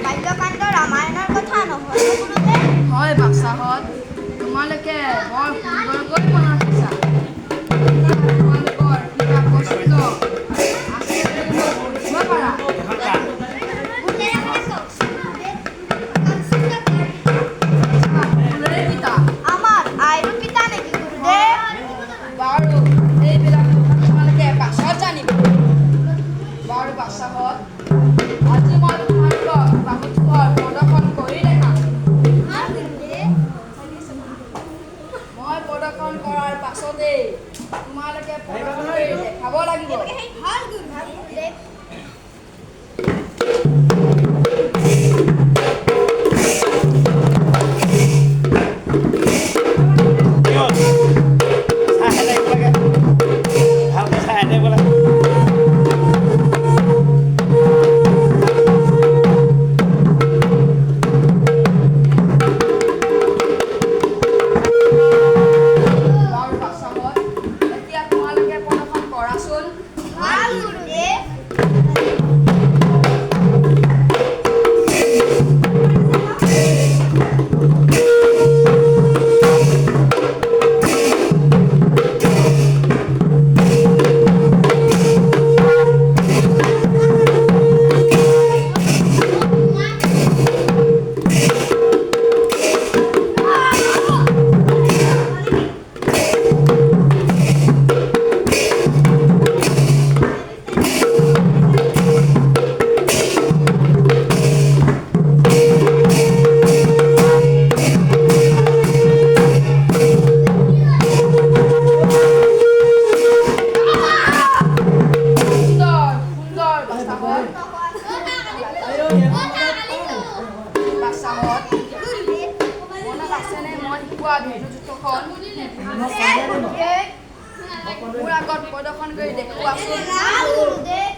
বাল্যকাণ্ড ৰামায়ণৰ কথা নহয় গুৰুদেৱ? হয় বাচ্চাহঁত, তোমালোকে বৰ সুন্দৰকৈ মনত ৰাখিছা। তোমালোকৰ কিবা কষ্ট আছে বুলি বুজিব পাৰা। সকলোৰে পিতা আমাৰ আইৰো পিতা নেকি গুৰুদেৱ? বাৰু এইবিলাক কথা তোমালোকে পাছত জানিবা। বাৰু বাচ্চাহঁত, আজি মই তোমালোকক বাহুটোৰ প্ৰদৰ্শন কৰি দেখাম। মই প্ৰদৰ্শন কৰাৰ পাছতেই তোমালোকে প্ৰদৰ্শন কৰি দেখাব লাগিব। বাৰু বাচ্চাহঁত, এতিয়া তোমালোকে প্ৰদৰ্শন কৰাচোন। ভাল গুৰুদেৱ। সুন্দৰ সুন্দৰ বাচ্চাহঁত। বাচ্চাহঁত, মনত আছেনে মই শিকোৱা ভিডিঅ'যুক্তখন? মোৰ আগত প্ৰদৰ্শন কৰি দেখুৱাচোন। ভাল গুৰুদেৱ।